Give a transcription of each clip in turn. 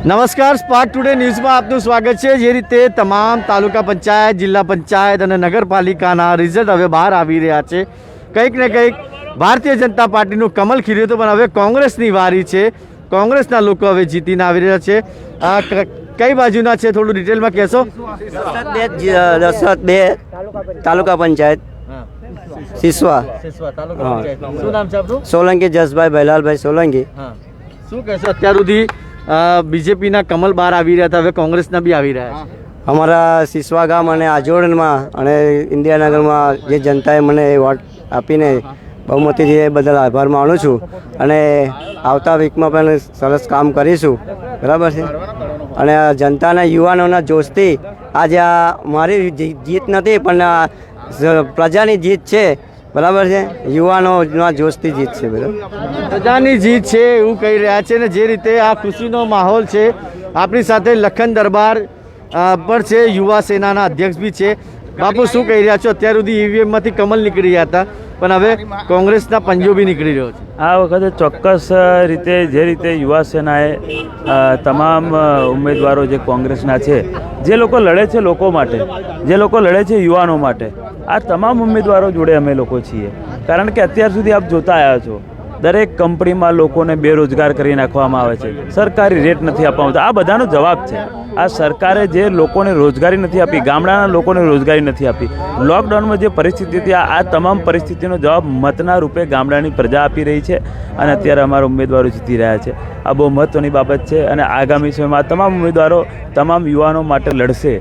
નમસ્કાર, spark today ન્યૂઝમાં આપનું સ્વાગત છે। જે રીતે તમામ તાલુકા પંચાયત, જિલ્લા પંચાયત અને નગરપાલિકાના રિઝલ્ટ હવે બહાર આવી રહ્યા છે। કંઈક ને કંઈક ભારતીય જનતા પાર્ટીનું કમલ ખીલ્યું હતું, પણ હવે કોંગ્રેસની વારી છે। કોંગ્રેસના લોકો હવે જીતીને આવી રહ્યા છે। આ કઈ બાજુના છે, થોડું ડિટેલમાં કહેશો? દસત બે તાલુકા પંચાયત સિસવા। શું નામ છે આપનું? સોલંકી જસભાઈ ભૈલાલભાઈ સોલંકી। શું કહેશો? અત્યાર સુધી બીજેપીના કમલ બહાર આવી રહ્યા હતા, હવે કોંગ્રેસના બી આવી રહ્યા છે। અમારા સિસવા ગામ અને આજોડમાં અને ઇન્દિરાનગરમાં જે જનતાએ મને વોટ આપીને બહુમતીથી એ બદલ આભાર માનું છું અને આવતા વીકમાં પણ સરસ કામ કરીશું, બરાબર છે। અને જનતાના યુવાનોના જોશથી આજે આ મારી જીત નથી, પણ પ્રજાની જીત છે, બરાબર છે। યુવાનોના જોશથી જીત છે, બરાબર, પ્રજાની જીત છે એવું કહી રહ્યા છે। ને જે રીતે આ ખુશીનો માહોલ છે, આપણી સાથે લખન દરબાર પણ છે, યુવા સેનાના અધ્યક્ષ બી છે। બાપુ, શું કહી રહ્યા છો? અત્યાર સુધી ઈવીએમમાંથી કમલ નીકળી રહ્યા હતા, પણ હવે કોંગ્રેસના પંજો બી નીકળી રહ્યો છે। આ વખતે ચોક્કસ રીતે જે રીતે યુવા સેનાએ તમામ ઉમેદવારો જે કોંગ્રેસના છે, જે લોકો લડે છે લોકો માટે, જે લોકો લડે છે યુવાનો માટે, આ તમામ ઉમેદવારો જોડે અમે લોકો છીએ। કારણ કે અત્યાર સુધી આપ જોતા આવ્યા છો, દરેક કંપનીમાં લોકોને બેરોજગાર કરી નાખવામાં આવે છે, સરકારી રેટ નથી આપવામાં આવતા। આ બધાનો જવાબ છે। આ સરકારે જે લોકોને રોજગારી નથી આપી, ગામડાના લોકોને રોજગારી નથી આપી, લોકડાઉનમાં જે પરિસ્થિતિ હતી, આ તમામ પરિસ્થિતિનો જવાબ મતના રૂપે ગામડાની પ્રજા આપી રહી છે અને અત્યારે અમારા ઉમેદવારો જીતી રહ્યા છે। આ બહુ મહત્ત્વની બાબત છે અને આગામી સમયમાં આ તમામ ઉમેદવારો તમામ યુવાનો માટે લડશે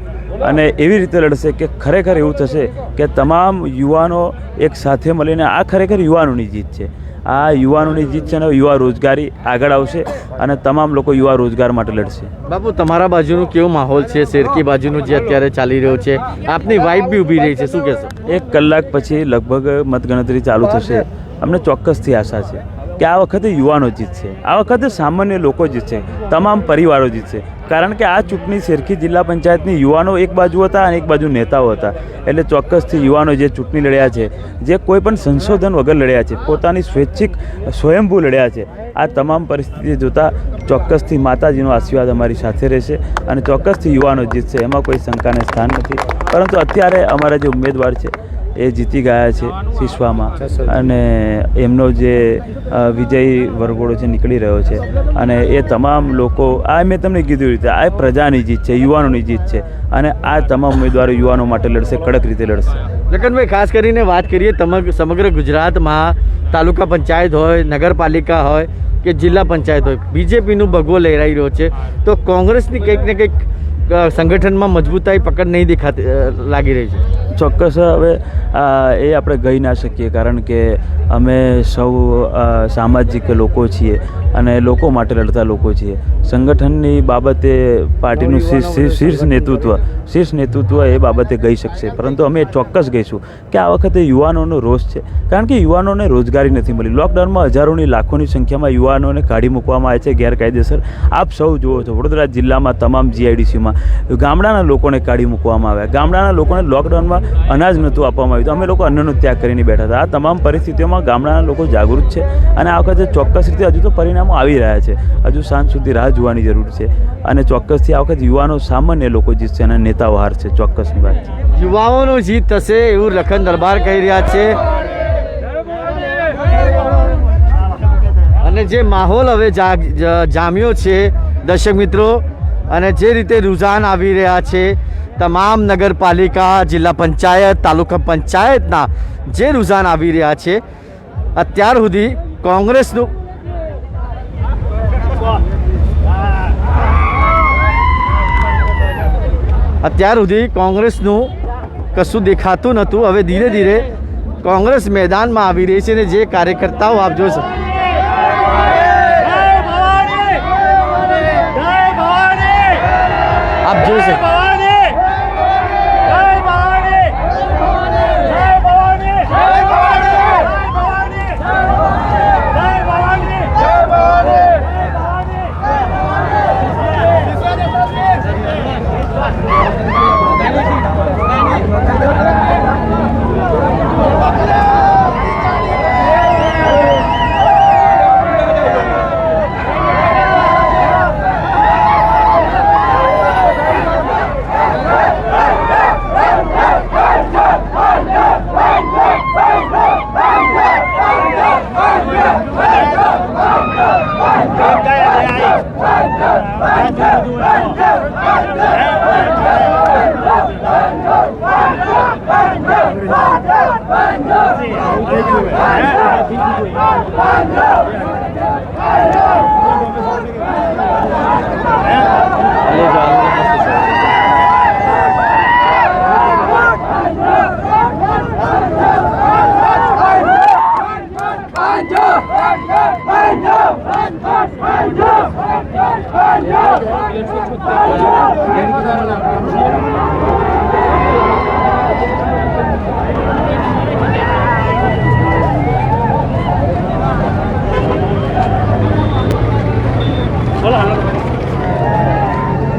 અને એવી રીતે લડશે કે ખરેખર એવું થશે કે તમામ યુવાનો એક સાથે મળીને, આ ખરેખર યુવાનોની જીત છે। આ યુવાનોની જીત છે ને યુવા રોજગારી આગળ આવશે અને તમામ લોકો યુવા રોજગાર માટે લડશે। બાપુ, તમારા બાજુનું કેવો માહોલ છે? શેરકી બાજુનું જે અત્યારે ચાલી રહ્યો છે, આપની વાઇફ બી ઊભી રહી છે, શું કહેશો? 1 કલાક પછી લગભગ મતગણતરી ચાલુ થશે। અમને ચોક્કસથી આશા છે કે આ વખતે યુવાનો જીતશે, આ વખતે સામાન્ય લોકો જીતશે, તમામ પરિવારો જીતશે। કારણ કે આ ચૂંટણી શેરકી જિલ્લા પંચાયતની યુવાનો એક બાજુ હતા અને એક બાજુ નેતાઓ હતા, એટલે ચોક્કસથી યુવાનો જે ચૂંટણી લડ્યા છે, જે કોઈ પણ સંશોધન વગર લડ્યા છે, પોતાની સ્વૈચ્છિક સ્વયંભૂ લડ્યા છે, આ તમામ પરિસ્થિતિ જોતાં ચોક્કસથી માતાજીનો આશીર્વાદ અમારી સાથે રહેશે અને ચોક્કસથી યુવાનો જીતશે, એમાં કોઈ શંકાને સ્થાન નથી। પરંતુ અત્યારે અમારા જે ઉમેદવાર છે એ જીતી ગયા છે સિસવામાં અને એમનો જે વિજય વરઘોડો છે નીકળી રહ્યો છે અને એ તમામ લોકો, આ મેં તમને કીધું રીતે, આ પ્રજાની જીત છે, યુવાનોની જીત છે અને આ તમામ ઉમેદવારો યુવાનો માટે લડશે, કડક રીતે લડશે। લખનભાઈ, ખાસ કરીને વાત કરીએ સમગ્ર ગુજરાતમાં તાલુકા પંચાયત હોય, નગરપાલિકા હોય કે જિલ્લા પંચાયત હોય, બીજેપીનું ભગવો લહેરાઈ રહ્યો છે, તો કોંગ્રેસની કંઈક ને કંઈક સંગઠનમાં મજબૂતાઈ પકડ નહીં દેખાતી લાગી રહી છે। ચોક્કસ હવે એ આપણે કહી ના શકીએ, કારણ કે અમે સૌ સામાજિક લોકો છીએ અને લોકો માટે લડતા લોકો છીએ। સંગઠનની બાબતે પાર્ટીનું શીર્ષ નેતૃત્વ એ બાબતે કહી શકશે, પરંતુ અમે ચોક્કસ કહીશું કે આ વખતે યુવાનોનો રોષ છે, કારણ કે યુવાનોને રોજગારી નથી મળી। લોકડાઉનમાં હજારોની લાખોની સંખ્યામાં યુવાનોને કાઢી મૂકવામાં આવે છે ગેરકાયદેસર। આપ સૌ જુઓ છો, વડોદરા જિલ્લામાં તમામ જીઆઈડીસીમાં ગામડાના લોકોને કાઢી મૂકવામાં આવ્યા, ગામડાના લોકોને લોકડાઉનમાં અનાજ નહોતું આપવામાં આવ્યું, તો અમે લોકો અન્નનો ત્યાગ કરીને બેઠા હતા। આ તમામ પરિસ્થિતિઓમાં ગામડાના લોકો જાગૃત છે અને આ વખતે ચોક્કસ રીતે હજુ તો પરિણામો આવી રહ્યા છે, હજુ સાંજ સુધી રાહ જોવાની જરૂર છે અને ચોક્કસથી આ વખતે યુવાનો સામાન્ય લોકો જીતશે અને નેતાઓ હારશે, ચોક્કસની વાત છે। યુવાઓનો જીત થશે એવું લખન દરબાર કહી રહ્યા છે અને જે માહોલ હવે જામ્યો છે દર્શક મિત્રો, અને જે રીતે રુઝાન આવી રહ્યા છે તમામ નગરપાલિકા, જિલ્લા પંચાયત, તાલુકા પંચાયતના જે રુઝાન આવી રહ્યા છે, અત્યાર સુધી કોંગ્રેસનું કશું દેખાતું નહોતું। હવે ધીરે ધીરે કોંગ્રેસ મેદાનમાં આવી રહી છે અને જે કાર્યકર્તાઓ આપ જોશો, આપ જોઈ શકો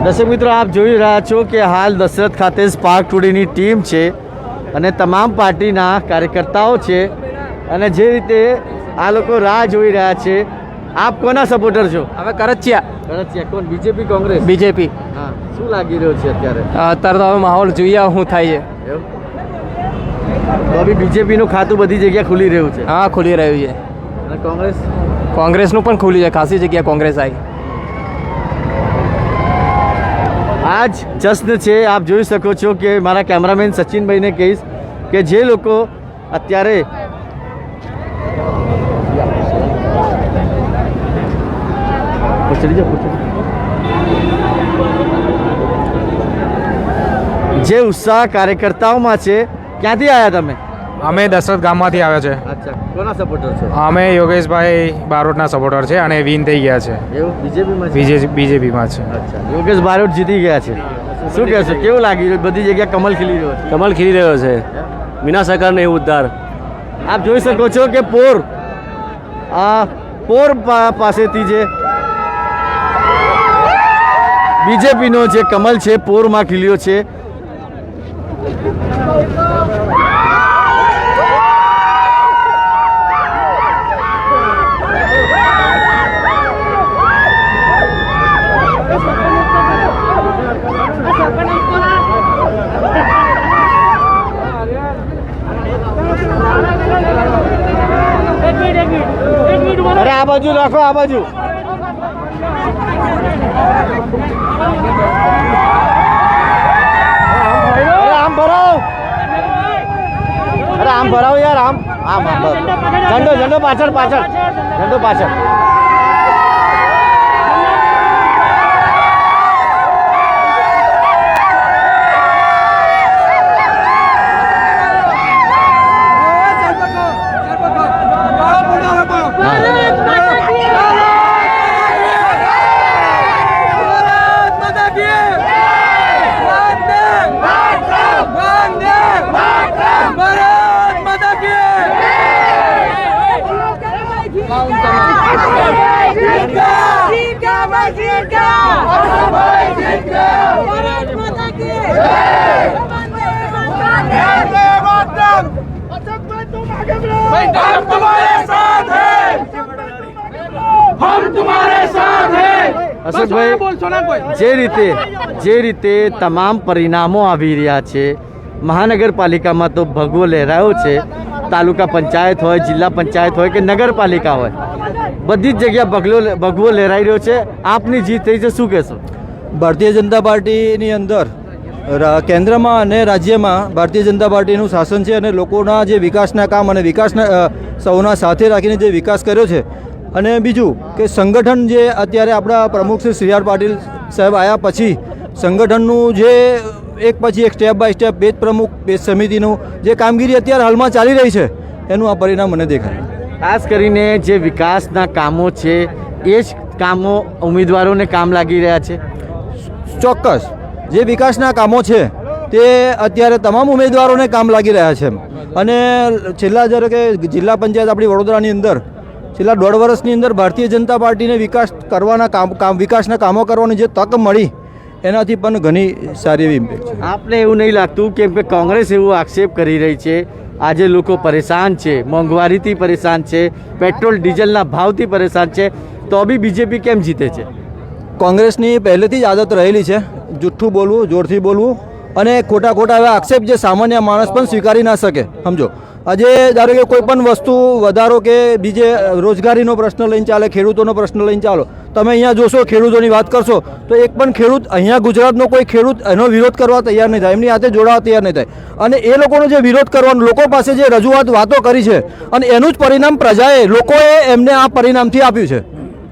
દર્શક મિત્રો, આપ જોઈ રહ્યા છો કે હાલ દશરથ ખાતે સ્પાર્ક ટુડેની ટીમ છે અને તમામ પાર્ટીના કાર્યકર્તાઓ છે અને જે રીતે આ લોકો રાહ જોઈ રહ્યા છે. આપ કોના સપોર્ટર છો? હવે કરચિયા કરચિયા કોણ? બીજેપી, કોંગ્રેસ? બીજેપી. હા, શું લાગી રહ્યું છે અત્યારે? અત્યારે તો હવે માહોલ જોઈએ શું થાય છે. એવું? તો બી બીજેપીનું ખાતું બધી જગ્યાએ ખુલી રહ્યું છે. હા, ખુલી રહ્યું છે. અને કોંગ્રેસ? કોંગ્રેસનું પણ ખુલ્યું છે, ખાસી જગ્યાએ કોંગ્રેસ આવી. આજ જશ્ન છે. આપ જોઈ શકો છો કે મારા કેમેરામેન સચિનભાઈને કહીશ કે જે લોકો અત્યારે જે ઉત્સાહ કાર્યકર્તાઓમાં છે. ક્યાંથી આવ્યા તમે? અમે દશરથ ગામમાંથી આવ્યા છે. અચ્છા, કોના સપોર્ટર છો? અમે યોગેશભાઈ બારોટના સપોર્ટર છે અને વિન થઈ ગયા છે. એવું? બીજેપીમાં? બીજેપીમાં છે. અચ્છા, યોગેશ બારોટ જીતી ગયા છે. શું કહેશો, કેવું લાગી રહ્યું? બધી જગ્યાએ કમલ ખીલી રહ્યો છે. કમલ ખીલી રહ્યો છે. વિના સરકારને એવું ઉદ્ધાર. આપ જોઈ શકો છો કે પોર પાસેથી જે બીજેપીનો જે કમલ છે પોરમાં ખીલ્યો છે. અરે આ બાજુ રાખો, આ બાજુ. અરે આમ ભરાવ, અરે આમ ભરાવ યાર, આમ આમ આમ ઝંડો ઝંડો પાછળ, પાછળ ઝંડો પાછળ. અશોકભાઈ, જે રીતે તમામ પરિણામો આવી રહ્યા છે, મહાનગરપાલિકામાં તો ભગવો લહેરાયો છે. તાલુકા પંચાયત હોય, જિલ્લા પંચાયત હોય કે નગરપાલિકા હોય, બધી જ જગ્યા ભગવો લહેરાઈ રહ્યો છે. આપની જીત થઈ છે, શું કહેશો? ભારતીય જનતા પાર્ટીની અંદર કેન્દ્રમાં અને રાજ્યમાં ભારતીય જનતા પાર્ટીનું શાસન છે અને લોકોના જે વિકાસના કામ અને વિકાસના સૌના સાથે રાખીને જે વિકાસ કર્યો છે. અને બીજું કે સંગઠન જે અત્યારે આપણા પ્રમુખ શ્રી સી આર પાટીલ સાહેબ આવ્યા પછી સંગઠનનું જે એક પછી એક સ્ટેપ બાય સ્ટેપ પેજ પ્રમુખ પેજ સમિતિનું જે કામગીરી અત્યારે હાલમાં ચાલી રહી છે એનું આ પરિણામ મને દેખાય. ખાસ કરીને જે વિકાસના કામો છે એ જ કામો ઉમેદવારોને કામ લાગી રહ્યા છે. ચોક્કસ જે વિકાસના કામો છે તે અત્યારે તમામ ઉમેદવારોને કામ લાગી રહ્યા છે. અને છેલ્લા જ્યારે કે જિલ્લા પંચાયત આપણી વડોદરાની અંદર છેલ્લા 1.5 વર્ષની અંદર ભારતીય જનતા પાર્ટીને વિકાસ કરવાના વિકાસના કામો કરવાની જે તક મળી એનાથી પણ ઘણી સારી એવી ઇમ્પેક્ટ છે. આપને એવું નહીં લાગતું કેમ કે કોંગ્રેસ એવો આક્ષેપ કરી રહી છે આજે લોકો પરેશાન છે, મોંઘવારીથી પરેશાન છે, પેટ્રોલ ડીઝલના ભાવથી પરેશાન છે, તો બી બીજેપી કેમ જીતે છે? કોંગ્રેસની પહેલેથી જ આદત રહેલી છે જુઠ્ઠું બોલવું, જોરથી બોલવું અને ખોટા એવા આક્ષેપ જે સામાન્ય માણસ પણ સ્વીકારી ના શકે. સમજો, આજે ધારો કે કોઈ પણ વસ્તુ વધારો કે બીજે રોજગારીનો પ્રશ્ન લઈને ચાલે, ખેડૂતોનો પ્રશ્ન લઈને ચાલો તમે અહીંયા જોશો ખેડૂતોની વાત કરશો તો એક પણ ખેડૂત અહીંયા ગુજરાતનો કોઈ ખેડૂત એનો વિરોધ કરવા તૈયાર નહીં થાય, એમની હાથે જોડાવા તૈયાર નહીં થાય. અને એ લોકોનો જે વિરોધ કરવાનો લોકો પાસે જે રજૂઆત વાતો કરી છે અને એનું જ પરિણામ પ્રજાએ લોકોએ એમને આ પરિણામથી આપ્યું છે.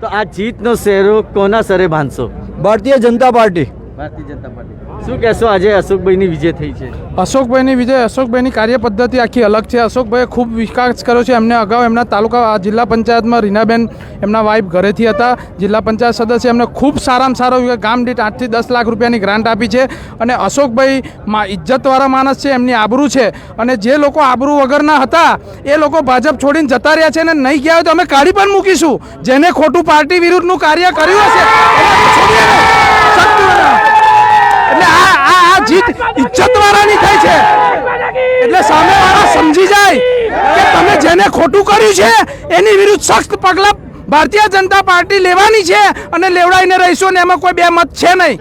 તો આ જીતનો શેરો કોના સરે બાંધશો? ભારતીય જનતા પાર્ટી. ભારતીય જનતા પાર્ટી. શું કહેશો આજે અશોકભાઈની વિજય થઈ છે? અશોકભાઈની વિજય, અશોકભાઈની કાર્ય પદ્ધતિ આખી અલગ છે. અશોકભાઈએ ખૂબ વિકાસ કર્યો છે. એમને અગાઉ એમના તાલુકા જિલ્લા પંચાયતમાં રીનાબેન એમના વાઇફ ઘરેથી હતા જિલ્લા પંચાયત સદસ્ય. એમને ખૂબ સારામાં સારો ગામ દીઠ 8 થી 10 લાખ રૂપિયાની ગ્રાન્ટ આપી છે. અને અશોકભાઈ ઇજ્જતવાળા માણસ છે, એમની આબરૂ છે. અને જે લોકો આબરૂ વગરના હતા એ લોકો ભાજપ છોડીને જતા રહ્યા છે અને નહીં ગયા હોય તો અમે કાઢી પણ મૂકીશું. જેને ખોટું પાર્ટી વિરુદ્ધનું કાર્ય કર્યું હશે એને છોડીએ નહીં. એટલે આ જીત ઇજ્જતવાળાની થઈ છે. એટલે સામેવાળા સમજી જાય કે તમે જેને ખોટું કર્યું છે એની વિરુદ્ધ સખ્ત પગલાં ભારતીય જનતા પાર્ટી લેવાની છે અને લેવડાઈને રહીશું ને એમાં કોઈ બે મત છે નહીં.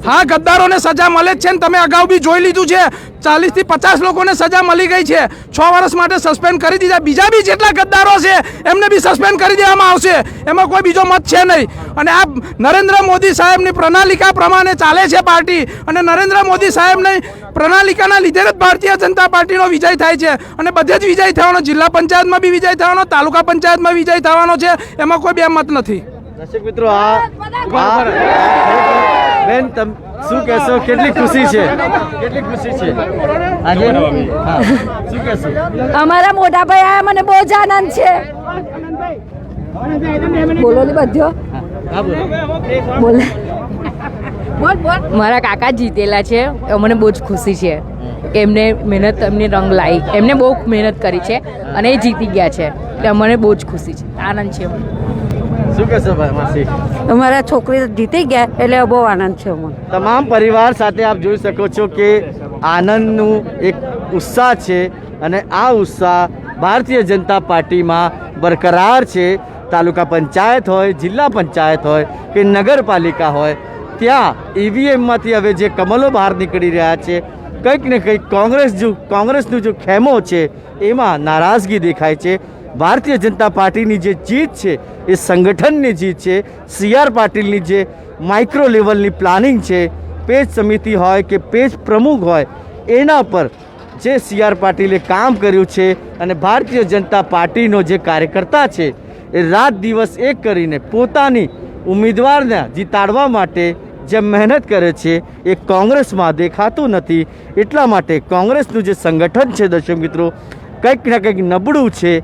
હા, ગદ્દારોને સજા મળે જ છે ને તમે અગાઉ બી જોઈ લીધું છે. 40 થી 50 લોકોને સજા મળી ગઈ છે. 6 વર્ષ માટે સસ્પેન્ડ કરી દીધા. બીજા બી જેટલા ગદ્દારો છે એમને બી સસ્પેન્ડ કરી દેવામાં આવશે. એમાં કોઈ બીજો મત છે નહીં. અને આ નરેન્દ્ર મોદી સાહેબની પ્રણાલિકા પ્રમાણે ચાલે છે પાર્ટી. અને નરેન્દ્ર મોદી સાહેબની પ્રણાલિકાના લીધે જ ભારતીય જનતા પાર્ટીનો વિજય થાય છે. અને બધે જ વિજય થવાનો, જિલ્લા પંચાયતમાં બી વિજય થવાનો, તાલુકા પંચાયતમાં વિજય થવાનો છે. એમાં કોઈ બે મત નથી. દર્શક મિત્રો, બેન તમે શું કહેશો? કેટલી ખુશી છે? કેટલી ખુશી છે આજે? હા, શું કહેશો? અમારા મોટા ભાઈ આયા, મને બહુ જ આનંદ છે. બોલો ને બધો. હા, બોલ બોલ. મારા કાકા જીતેલા છે, મને બહુ જ ખુશી છે કે એમને મહેનત, એમને રંગ લાવી, એમને બહુ મહેનત કરી છે અને એ જીતી ગયા છે. એટલે મને બહુ જ ખુશી છે, આનંદ છે. શું કહેશો માસી? અમારા છોકરી જીતી ગયા એટલે બહુ આનંદ છે અમને. તમામ પરિવાર સાથે આપ જોઈ શકો છો કે આનંદનું એક ઉત્સાહ છે અને આ ઉત્સાહ ભારતીય જનતા પાર્ટીમાં બરકરાર છે. તાલુકા પંચાયત હોય, જિલ્લા પંચાયત હોય કે નગરપાલિકા હોય, ત્યાં ઈવીએમમાંથી હવે જે કમલો બહાર નીકળી રહ્યા છે, કંઈક ને કંઈક કોંગ્રેસનું જો ખેમો છે એમાં નારાજગી દેખાય છે. ભારતીય જનતા પાર્ટીની જે જીત છે એ સંગઠનની જીત છે. CR પાટીલની જે માઇક્રો લેવલની પ્લાનિંગ છે, પેજ સમિતિ હોય કે પેજ પ્રમુખ હોય, એના પર જે CR પાટીલે કામ કર્યું છે અને ભારતીય જનતા પાર્ટીનો જે કાર્યકર્તા છે એ રાત દિવસ એક કરીને પોતાની ઉમેદવારને જીતાડવા માટે જે મહેનત કરે છે એ કોંગ્રેસમાં દેખાતું નથી. એટલા માટે કોંગ્રેસનું જે સંગઠન છે દર્શક મિત્રો, કંઈક ને કંઈક નબળું છે.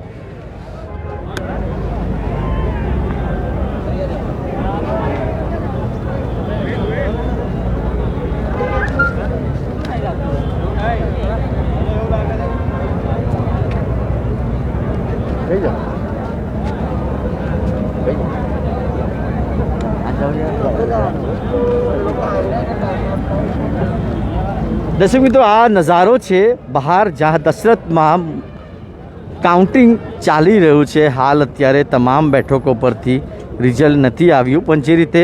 દર્શક મિત્રો, આ નજારો છે બહાર જ્યાં દશરથમાં કાઉન્ટિંગ ચાલી રહ્યું છે. હાલ અત્યારે તમામ બેઠકો પરથી રિઝલ્ટ નથી આવ્યું, પણ જે રીતે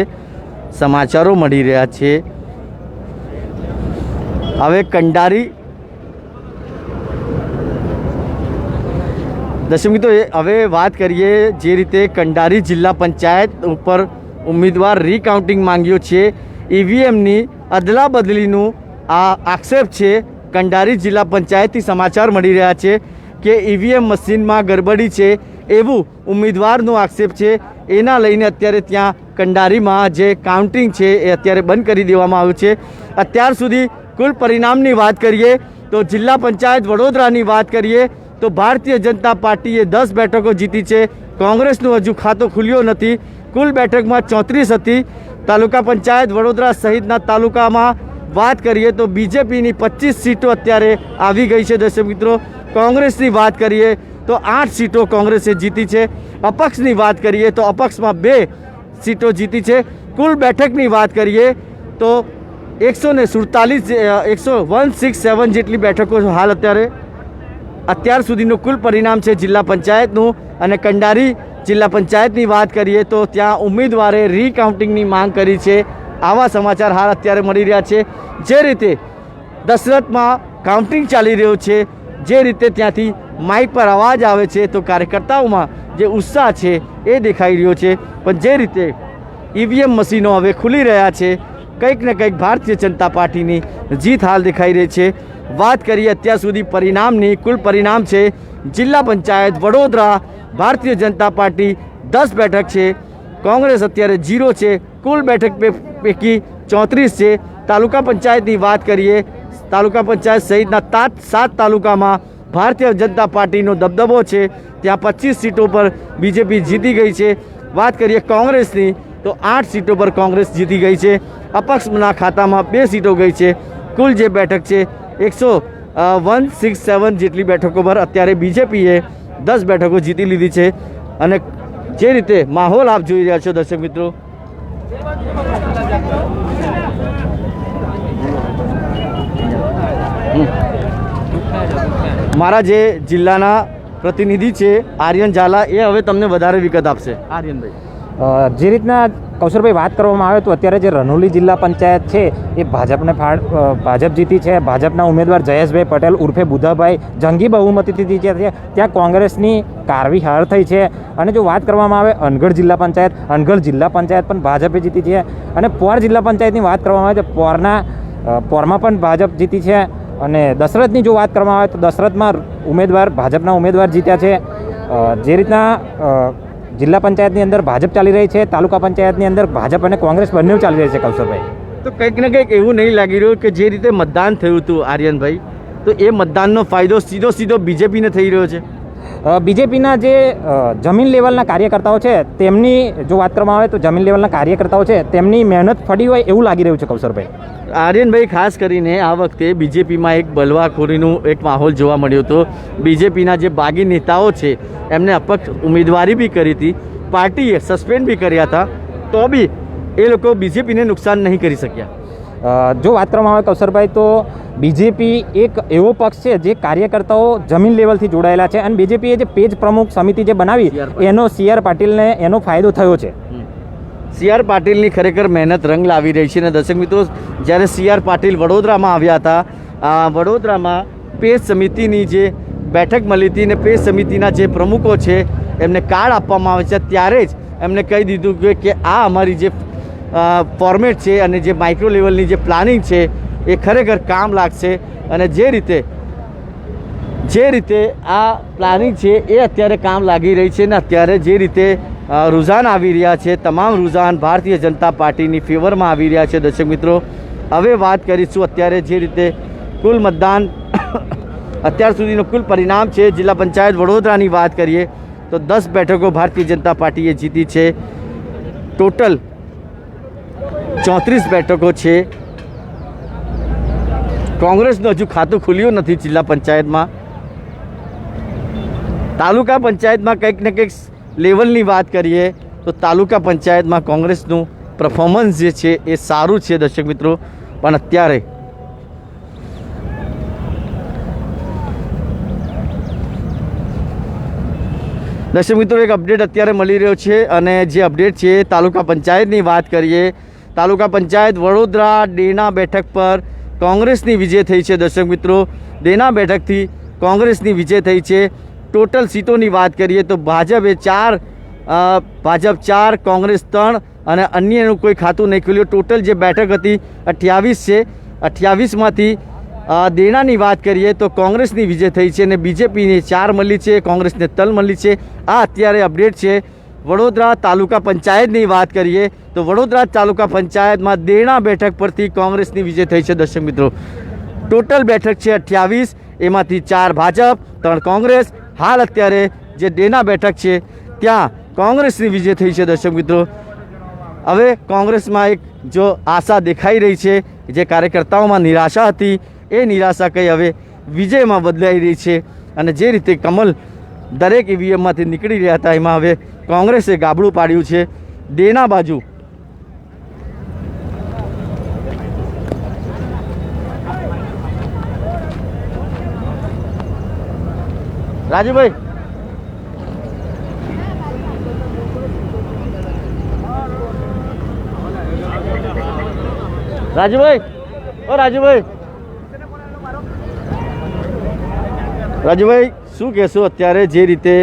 સમાચારો મળી રહ્યા છે હવે કંડારી દર્શક મિત્રો હવે વાત કરીએ જે રીતે કંડારી જિલ્લા પંચાયત ઉપર ઉમેદવાર રીકાઉન્ટિંગ માંગ્યો છે. ઈવીએમની અદલા બદલીનું આ આક્ષેપ છે. કંડારી જિલ્લા પંચાયતથી સમાચાર મળી રહ્યા છે કે ઈવીએમ મશીનમાં ગડબડી છે એવું ઉમેદવારનો આક્ષેપ છે. એના લઈને અત્યારે ત્યાં કંડારીમાં જે કાઉન્ટિંગ છે એ અત્યારે બંધ કરી દેવામાં આવ્યું છે. અત્યાર સુધી કુલ પરિણામની વાત કરીએ તો જિલ્લા પંચાયત વડોદરાની વાત કરીએ તો ભારતીય જનતા પાર્ટીએ 10 બેઠકો જીતી છે. કોંગ્રેસનું હજુ ખાતું ખુલ્યો નથી. કુલ બેઠકમાં 34 હતી. તાલુકા પંચાયત વડોદરા સહિતના તાલુકામાં વાત કરીએ તો બીજેપીની 25 સીટો અત્યારે આવી ગઈ છે. દર્શક મિત્રો, કોંગ્રેસની વાત કરીએ તો 8 સીટો કોંગ્રેસે જીતી છે. અપક્ષની વાત કરીએ તો અપક્ષમાં 2 સીટો જીતી છે. કુલ બેઠકની વાત કરીએ તો 167 જેટલી બેઠકો હાલ અત્યાર સુધીનું કુલ પરિણામ છે જિલ્લા પંચાયતનું. અને કંડારી જિલ્લા પંચાયતની વાત કરીએ તો ત્યાં ઉમેદવારે રીકાઉન્ટિંગની માંગ કરી છે. આવા સમાચાર હાલ અત્યારે મળી રહ્યા છે. જે રીતે દશરથમાં કાઉન્ટિંગ ચાલી રહ્યું છે, જે રીતે ત્યાંથી માઇક પર અવાજ આવે છે તો કાર્યકર્તાઓમાં જે ઉત્સાહ છે એ દેખાઈ રહ્યો છે. પણ જે રીતે ઈવીએમ મશીનો હવે ખુલી રહ્યા છે, કંઈક ને કંઈક ભારતીય જનતા પાર્ટીની જીત હાલ દેખાઈ રહી છે. વાત કરીએ અત્યાર સુધી પરિણામની, કુલ પરિણામ છે જિલ્લા પંચાયત વડોદરા ભારતીય જનતા પાર્ટી 10 બેઠક છે, કોંગ્રેસ અત્યારે 0 છે. કુલ બેઠક પૈકી 34 છે. તાલુકા પંચાયતની વાત કરીએ, તાલુકા પંચાયત સહિતના 7 તાલુકામાં ભારતીય જનતા પાર્ટીનો દબદબો છે. ત્યાં 25 સીટો પર બીજેપી જીતી ગઈ છે. વાત કરીએ કોંગ્રેસની તો 8 સીટો પર કોંગ્રેસ જીતી ગઈ છે. અપક્ષના ખાતામાં 2 સીટો ગઈ છે. કુલ જે બેઠક છે 167 જેટલી બેઠકો પર અત્યારે બીજેપીએ 10 બેઠકો જીતી લીધી છે. અને જે રીતે માહોલ આપ જોઈ રહ્યા છો દર્શક મિત્રો, મારા જે જિલ્લાના પ્રતિનિધિ છે આર્યન ઝાલા, એ હવે તમને વધારે વિગત આપશે. આર્યનભાઈ, જે રીતના કૌશરભાઈ વાત કરવામાં આવે તો અત્યારે જે રનોલી જિલ્લા પંચાયત છે એ ભાજપ જીતી છે. ભાજપના ઉમેદવાર જયેશભાઈ પટેલ ઉર્ફે બુધાભાઈ જંગી બહુમતીથી જીત્યા છે. ત્યાં કોંગ્રેસની કારવી હાર થઈ છે. અને જો વાત કરવામાં આવે અનગઢ જિલ્લા પંચાયત પણ ભાજપે જીતી છે. અને પોર જિલ્લા પંચાયતની વાત કરવામાં આવે તો પોરમાં પણ ભાજપ જીતી છે. અને દશરથની જો વાત કરવામાં આવે તો દશરથમાં ભાજપના ઉમેદવાર જીત્યા છે. જે રીતના જિલ્લા પંચાયતની અંદર ભાજપ ચાલી રહી છે, તાલુકા પંચાયતની અંદર ભાજપ અને કોંગ્રેસ બંને ચાલી રહી છે. કૌશરભાઈ, તો કંઈક ને કંઈક એવું નહીં લાગી રહ્યું કે જે રીતે મતદાન થયું હતું આર્યનભાઈ, તો એ મતદાનનો ફાયદો સીધો બીજેપીને થઈ રહ્યો છે. બીજેપીના જે જમીન લેવલના કાર્યકર્તાઓ છે તેમની જો વાત કરવામાં આવે તો જમીન લેવલના કાર્યકર્તાઓ છે તેમની મહેનત ફળી હોય એવું લાગી રહ્યું છે. કૌશરભાઈ, આર્યનભાઈ, ખાસ કરીને આ વખતે બીજેપીમાં એક બલવાખોરીનું એક માહોલ જોવા મળ્યો હતો. બીજેપીના જે બાગી નેતાઓ છે એમને અપક્ષ ઉમેદવારી બી કરી હતી, પાર્ટીએ સસ્પેન્ડ બી કર્યા હતા, તો બી એ લોકો બીજેપીને નુકસાન નહીં કરી શક્યા. જો વાત કરવામાં આવે કૌશરભાઈ તો બીજેપી એક એવો પક્ષ છે જે કાર્યકર્તાઓ જમીન લેવલથી જોડાયેલા છે. અને બીજેપીએ જે પેજ પ્રમુખ સમિતિ જે બનાવી એનો CR પાટીલને એનો ફાયદો થયો છે. CR પાટીલની ખરેખર મહેનત રંગ લાવી રહી છે. અને દર્શક મિત્રો, જ્યારે CR પાટીલ વડોદરામાં આવ્યા હતા, વડોદરામાં પેજ સમિતિની જે બેઠક મળી હતી ને પેજ સમિતિના જે પ્રમુખો છે એમને કાર્ડ આપવામાં આવે છે, ત્યારે જ એમને કહી દીધું કે આ અમારી જે ફોર્મેટ છે અને જે માઇક્રો લેવલની જે પ્લાનિંગ છે એ ખરેખર કામ લાગશે. અને જે રીતે આ પ્લાનિંગ છે એ અત્યારે કામ લાગી રહી છે. ને અત્યારે જે રીતે રુઝાન આવી રહ્યા છે, તમામ રુઝાન ભારતીય જનતા પાર્ટીની ફેવરમાં આવી રહ્યા છે. દર્શક મિત્રો, હવે વાત કરીશું અત્યારે જે રીતે કુલ મતદાન અત્યાર સુધીનું કુલ પરિણામ છે. જિલ્લા પંચાયત વડોદરાની વાત કરીએ તો 10 બેઠકો ભારતીય જનતા પાર્ટીએ જીતી છે. ટોટલ 34 બેઠકો છે. કોંગ્રેસનું હજુ ખાતું ખુલ્યું નથી જિલ્લા પંચાયતમાં. તાલુકા પંચાયતમાં કંઈક ને કંઈક લેવલની વાત કરીએ તો તાલુકા પંચાયતમાં કોંગ્રેસનું પરફોર્મન્સ જે છે એ સારું છે દર્શક મિત્રો. પણ અત્યારે દર્શક મિત્રો એક અપડેટ અત્યારે મળી રહ્યો છે. અને જે અપડેટ છે તાલુકા પંચાયતની વાત કરીએ, તાલુકા પંચાયત વડોદરા ડેના બેઠક પર કોંગ્રેસની વિજય થઈ છે. દર્શક મિત્રો, ડેના બેઠકથી કોંગ્રેસની વિજય થઈ છે. ટોટલ સીટોની વાત કરીએ તો ભાજપ 4, કોંગ્રેસ 3 અને અન્યનું કોઈ ખાતું નહીં ખુલ્યું. ટોટલ જે બેઠક હતી 28 છે. 28માંથી દેણાની વાત કરીએ તો કોંગ્રેસની વિજય થઈ છે અને બીજેપીને 4 મળી છે, કોંગ્રેસને 3 મળી છે. આ અત્યારે અપડેટ છે. વડોદરા તાલુકા પંચાયતની વાત કરીએ તો વડોદરા તાલુકા પંચાયતમાં દેણા બેઠક પરથી કોંગ્રેસની વિજય થઈ છે. દર્શક મિત્રો, ટોટલ બેઠક છે 28, એમાંથી 4 ભાજપ 3 કોંગ્રેસ. હાલ અત્યારે જે દેણા બેઠક છે ત્યાં કોંગ્રેસની વિજય થઈ છે. દર્શક મિત્રો, હવે કોંગ્રેસમાં એક જો આશા દેખાઈ રહી છે, જે કાર્યકર્તાઓમાં નિરાશા હતી એ નિરાશા કંઈ હવે વિજયમાં બદલાઈ રહી છે. અને જે રીતે કમલ દરેક ઈવીએમમાંથી નીકળી રહ્યા હતા એમાં હવે કોંગ્રેસે ગાબડું પાડ્યું છે. દેના બાજુ રાજુભાઈ, રાજુભાઈ શું કહેશો અત્યારે જે રીતે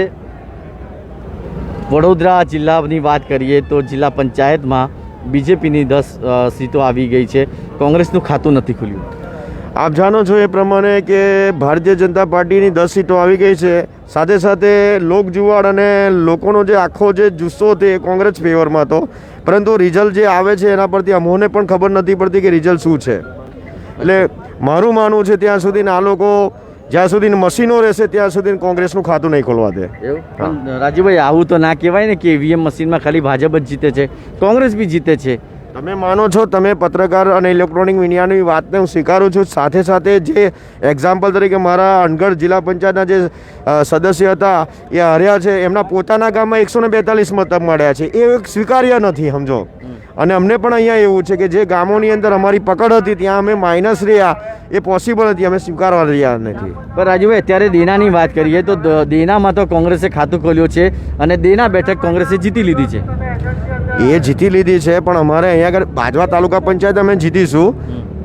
વડોદરા જિલ્લાની વાત કરીએ તો જિલ્લા પંચાયતમાં બીજેપીની 10 સીટો આવી ગઈ છે. કોંગ્રેસનું ખાતું નથી ખુલ્યું. આપ જાણો છો એ પ્રમાણે કે ભારતીય જનતા પાર્ટીની 10 સીટો આવી ગઈ છે. સાથે સાથે લોકજુવાળ અને લોકોનો જે આખો જે જુસ્સો હતો એ કોંગ્રેસ ફેવરમાં હતો, પરંતુ રિઝલ્ટ જે આવે છે એના પરથી અમોને પણ ખબર નથી પડતી કે રિઝલ્ટ શું છે. એટલે મારું માનવું છે ત્યાં સુધી આ લોકો જ્યાં સુધી મશીનો રહેશે ત્યાં સુધી કોંગ્રેસનું ખાતું નહીં ખોલવા દે. પણ રાજુભાઈ, આવું તો ના કહેવાય ને કે ઈવીએમ મશીનમાં ખાલી ભાજપ જ જીતે છે, કોંગ્રેસ બી જીતે છે. તમે માનો છો, તમે પત્રકાર અને ઇલેક્ટ્રોનિક મીડિયાની વાતને હું સ્વીકારું છું. સાથે સાથે જે એક્ઝામ્પલ તરીકે મારા અનગઢ જિલ્લા પંચાયતના જે સદસ્ય હતા એ હાર્યા છે, એમના પોતાના ગામમાં 142 મત મળ્યા છે. એ સ્વીકાર્ય નથી, સમજો. અને અમને પણ અહીંયા એવું છે કે જે ગામોની અંદર અમારી પકડ હતી ત્યાં અમે માઇનસ રહ્યા, એ પોસિબલ હતી, અમે સ્વીકારવા રહ્યા નથી. પણ રાજુભાઈ, અત્યારે દેનાની વાત કરીએ તો દેનામાં તો કોંગ્રેસે ખાતું ખોલ્યું છે અને દેના બેઠક કોંગ્રેસે જીતી લીધી છે. એ જીતી લીધી છે, પણ અમારે અહીંયા આગળ બાજવા તાલુકા પંચાયત અમે જીતીશું,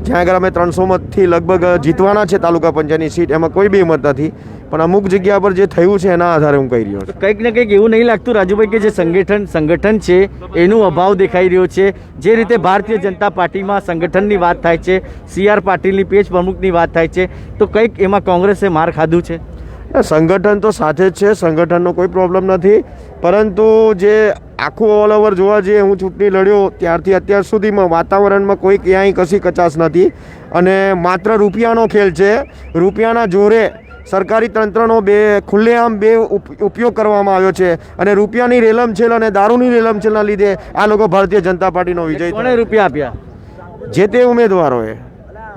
જ્યાં આગળ અમે 300 મતથી લગભગ જીતવાના છે તાલુકા પંચાયતની સીટ. એમાં કોઈ બી મત નથી, પણ અમુક જગ્યા પર જે થયું છે એના આધારે હું કહી રહ્યો છું. કંઈક ને કંઈક એવું નહીં લાગતું રાજુભાઈ કે જે સંગઠન છે એનું અભાવ દેખાઈ રહ્યો છે? જે રીતે ભારતીય જનતા પાર્ટીમાં સંગઠનની વાત થાય છે, CR પાટીલની પેજ પ્રમુખની વાત થાય છે, તો કંઈક એમાં કોંગ્રેસે માર ખાધું છે. સંગઠન તો સાથે જ છે, સંગઠનનો કોઈ પ્રોબ્લેમ નથી, પરંતુ જે આખું ઓલ ઓવર જોવા જઈએ, હું ચૂંટણી લડ્યો ત્યારથી અત્યાર સુધીમાં વાતાવરણમાં કોઈ ક્યાંય કશી કચાશ નથી અને માત્ર રૂપિયાનો ખેલ છે. રૂપિયાના જોરે સરકારી તંત્રનો ખુલ્લેઆમ ઉપયોગ કરવામાં આવ્યો છે અને રૂપિયાની રેલમછેલ અને દારૂની રેલમછેલના લીધે આ લોકો ભારતીય જનતા પાર્ટીનો વિજય. કોણે રૂપિયા આપ્યા? જે તે ઉમેદવારોએ.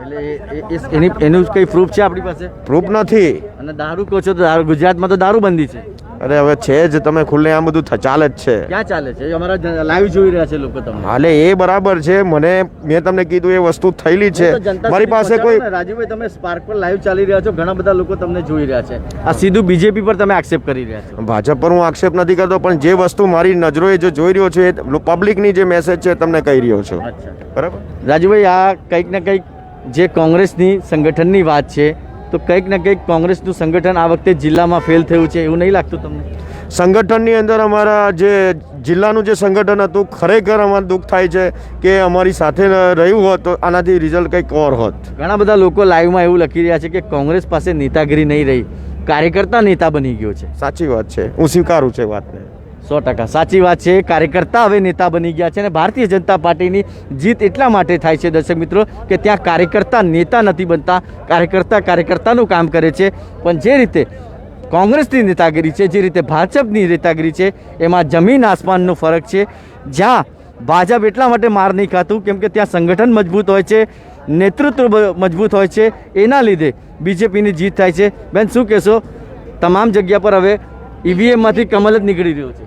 એટલે એનું કઈ પ્રૂફ છે આપણી પાસે? પ્રૂફ નથી. અને દારૂ કહો છો તો ગુજરાતમાં તો દારૂબંધી છે. અરે હવે છે જ, તમે ખુલ્લે આમ બધું ચાલે જ છે. ક્યાં ચાલે છે? અમારા લાઈવ જોઈ રહ્યા છે લોકો તમને. હાલે એ બરાબર છે, મેં તમને કીધું એ વસ્તુ થયેલી છે. મારી પાસે કોઈ રાજુભાઈ, તમે સ્પાર્ક પર લાઈવ ચાલી રહ્યા છો, ઘણા બધા લોકો તમને જોઈ રહ્યા છે. આ સીધું બીજેપી પર તમે આક્ષેપ કરી રહ્યા છો? ભાજપ પર હું આક્ષેપ નથી કરતો, પણ જે વસ્તુ મારી નજરોએ જે જોઈ રહ્યો છું એ પબ્લિકની જે મેસેજ છે તમને કહી રહ્યો છું. બરાબર રાજુભાઈ, આ કંઈક ને કંઈક જે કોંગ્રેસની સંગઠનની વાત છે, તો કંઈક ને કંઈક કોંગ્રેસનું સંગઠન આ વખતે જિલ્લામાં ફેલ થયું છે, એવું નહીં લાગતું તમને? સંગઠનની અંદર અમારા જે જિલ્લાનું જે સંગઠન હતું, ખરેખર અમારે દુઃખ થાય છે કે અમારી સાથે રહ્યું હોત તો આનાથી રિઝલ્ટ કંઈક ઓર હોત. ઘણા બધા લોકો લાઈવમાં એવું લખી રહ્યા છે કે કોંગ્રેસ પાસે નેતાગીરી નહીં રહી, કાર્યકર્તા નેતા બની ગયો છે. સાચી વાત છે, હું સ્વીકારું છું વાતને. 100% સાચી વાત છે. કાર્યકર્તા હવે નેતા બની ગયા છે અને ભારતીય જનતા પાર્ટીની જીત એટલા માટે થાય છે દર્શક મિત્રો કે ત્યાં કાર્યકર્તા નેતા નથી બનતા, કાર્યકર્તાનું કામ કરે છે. પણ જે રીતે કોંગ્રેસની નેતાગીરી છે, જે રીતે ભાજપની નેતાગીરી છે, એમાં જમીન આસમાનનો ફરક છે. જ્યાં ભાજપ એટલા માટે માર નહીં ખાતું કેમ કે ત્યાં સંગઠન મજબૂત હોય છે, નેતૃત્વ મજબૂત હોય છે, એના લીધે બીજેપીની જીત થાય છે. બેન, શું કહેશો? તમામ જગ્યા પર હવે ઈવીએમમાંથી કમલ જ નીકળી રહ્યો છે.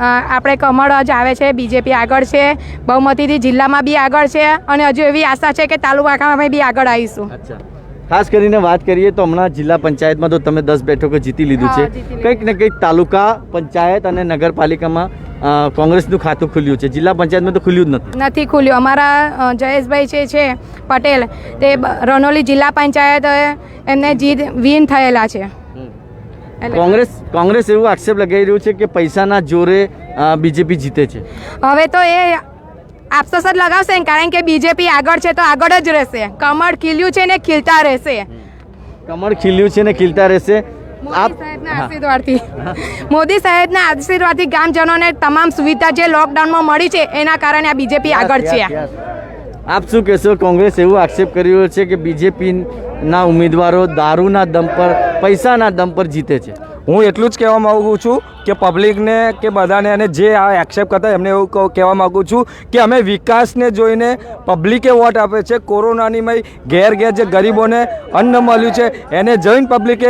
આપણે કમળ જ આવે છે, બીજેપી આગળ છે, બહુમતીથી જિલ્લામાં બી આગળ છે અને હજુ એવી આશા છે કે તાલુકામાં બી આગળ આવીશું. અચ્છા, ખાસ કરીને વાત કરીએ તો હમણાં જિલ્લા પંચાયતમાં તો તમે 10 બેઠકો જીતી લીધું છે. કંઈક ને કંઈક તાલુકા પંચાયત અને નગરપાલિકામાં કોંગ્રેસનું ખાતું ખુલ્યું છે, જિલ્લા પંચાયતમાં તો ખુલ્યું જ નથી ખુલ્યું. અમારા જયેશભાઈ છે પટેલ, તે રનોલી જિલ્લા પંચાયત એમને વિન થયેલા છે. કોંગ્રેસ એવું આક્ષેપ લગાવી રહ્યું છે કે પૈસાના જોરે બીજેપી જીતે છે. હવે તો એ આપસોસ જ લગાવશે ને, કારણ કે બીજેપી આગળ છે તો આગળ જ રહેશે. કમળ ખીલ્યું છે ને ખીલતા રહેશે. કમળ ખીલ્યું છે ને ખીલતા રહેશે. મોદી સાહેબના આશીર્વાદથી ગામજનોને તમામ સુવિધા જે લોકડાઉનમાં મળી છે એના કારણે આ બીજેપી આગળ છે. આપ શું કહેશો? કોંગ્રેસ એવું આક્ષેપ કરી રહ્યો છે કે બીજેપીના ઉમેદવારો દારૂના દમ પર, પૈસાના દમ પર જીતે છે. હું એટલું જ કહેવા માગું છું કે પબ્લિકને કે બધાને, અને જે આ એક્સેપ્ટ કરતા એમને એવું કહેવા માગું છું કે અમે વિકાસને જોઈને પબ્લિકે વોટ આપે છે. કોરોનાની મય ઘેર ઘેર જે ગરીબોને અન્ન મળ્યું છે એને જોઈને પબ્લિકે